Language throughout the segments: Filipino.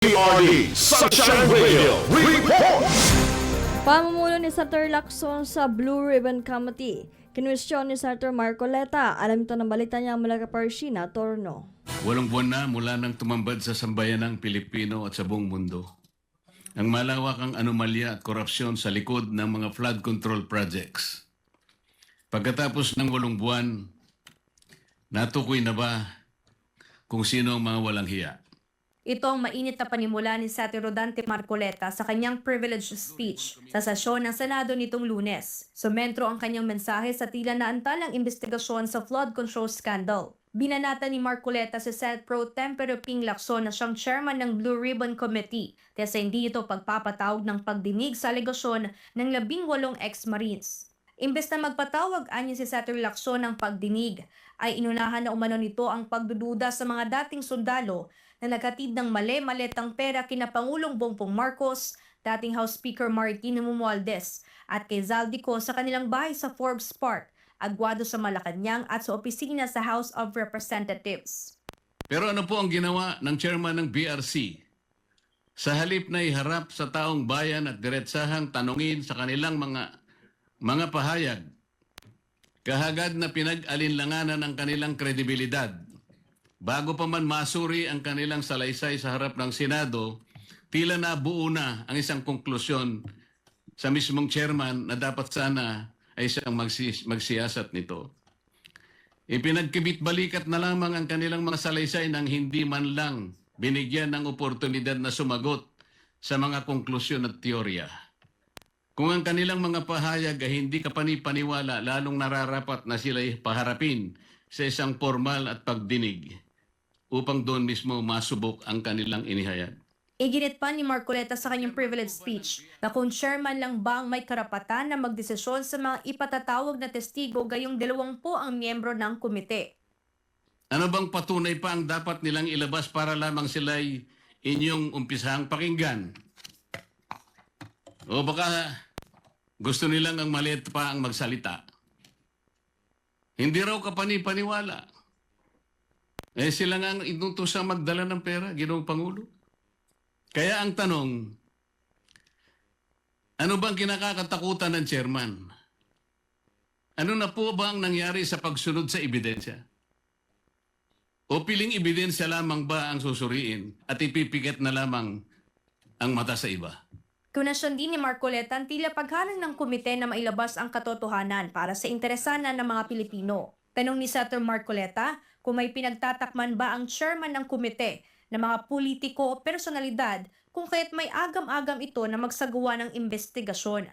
DZRD Sunshine Radio Report! Pamumuno ni Senator Lacson sa Blue Ribbon Committee. Kinwestiyon ni Senator Marcoleta. Alam ito ng balita niya mula kay Parshina Torno. 8 buwan na mula nang tumambad sa sambayanang Pilipino at sa buong mundo ang malawakang anomalya at korupsyon sa likod ng mga flood control projects. Pagkatapos ng 8 buwan, natukoy na ba kung sino ang mga walang hiya? Ito ang mainit na panimula ni Senator Rodante Marcoleta sa kanyang privileged speech sa sesyon ng Senado nitong Lunes. Sumentro ang kanyang mensahe sa tila naantalang investigasyon sa flood control scandal. Binanata ni Marcoleta si Senate Pro Tempore Ping Lacson na siyang chairman ng Blue Ribbon Committee dahil sa hindi ito pagpapatawag ng pagdinig sa alegasyon ng 18 ex-Marines. Imbes na magpatawag anya si Senator Lacson ng pagdinig, ay inunahan na umano nito ang pagdududa sa mga dating sundalo na naghatid ng mali-maletang pera kina Pangulong Bongbong Marcos, dating House Speaker Martin Romualdez at kay Zaldico sa kanilang bahay sa Forbes Park, Aguado sa Malacanang at sa opisina sa House of Representatives. Pero ano po ang ginawa ng chairman ng BRC? Sa halip na iharap sa taong bayan at diretsahang tanungin sa kanilang mga pahayag, kahagad na pinag-alinlanganan ang kanilang kredibilidad. Bago pa man masuri ang kanilang salaysay sa harap ng Senado, tila nabuo na ang isang konklusyon sa mismong chairman na dapat sana ay siyang magsiyasat nito. Ipinagkibit-balikat na lamang ang kanilang mga salaysay nang hindi man lang binigyan ng oportunidad na sumagot sa mga konklusyon at teorya. Kung ang kanilang mga pahayag ay hindi kapanipaniwala, lalong nararapat na sila'y paharapin sa isang formal at pagdinig upang doon mismo masubok ang kanilang inihayag. Iginit pa ni Marcoleta sa kanyang privilege speech na kung chairman lang ba ang may karapatan na magdesisyon sa mga ipatatawag na testigo gayong 20 ang miyembro ng komite. Ano bang patunay pa ang dapat nilang ilabas para lamang sila'y inyong umpisahang pakinggan? O baka gusto nilang ang maliit pa ang magsalita? Hindi raw kapanipaniwala. Sila nga ang inutusang magdala ng pera, Ginoong Pangulo. Kaya ang tanong, ano bang kinakatakutan ng chairman? Ano na po ba ang nangyari sa pagsunod sa ebidensya? O piling ebidensya lamang ba ang susuriin at ipipigat na lamang ang mata sa iba? Kunasyon din ni Marcoleta ang tila paghalang ng komite na mailabas ang katotohanan para sa interesanan ng mga Pilipino. Tanong ni Senator Marcoleta kung may pinagtatakman ba ang chairman ng komite na mga politiko o personalidad kung kaya't may agam-agam ito na magsagawa ng investigasyon.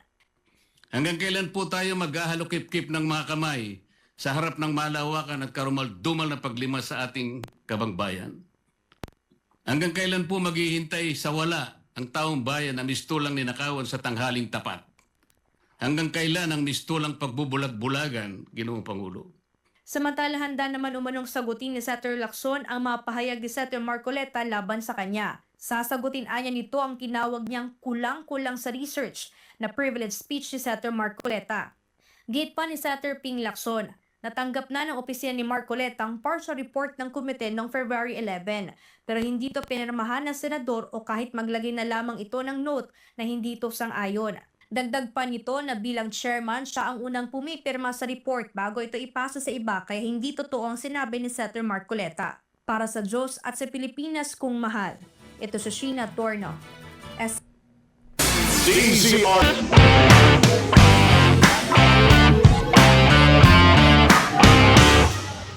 Hanggang kailan po tayo maghahalokip-kip ng mga kamay sa harap ng malawakan at karumal-dumal na paglima sa ating kabangbayan? Hanggang kailan po maghihintay sa wala ang taong bayan na mistulang ninakawan sa tanghaling tapat? Hanggang kailan ang mistulang pagbubulag-bulagan, Ginoong Pangulo? Samantala handa naman umanong sagutin ni Senator Lacson ang mga pahayag ni Senator Marcoleta laban sa kanya. Sasagutin anya nito ang tinawag niyang kulang-kulang sa research na privilege speech ni Senator Marcoleta. Gate pa ni Senator Ping Lacson, natanggap na ng opisina ni Marcoleta ang partial report ng komite noong February 11 pero hindi ito pinirmahan ng senador o kahit maglagay na lamang ito ng note na hindi ito sang-ayon. Dagdag pa nito na bilang chairman, siya ang unang pumipirma sa report bago ito ipasa sa iba kaya hindi totoo ang sinabi ni Senator Marcoleta. Para sa Diyos at sa Pilipinas kung mahal. Ito si Sheena Torno. DZRD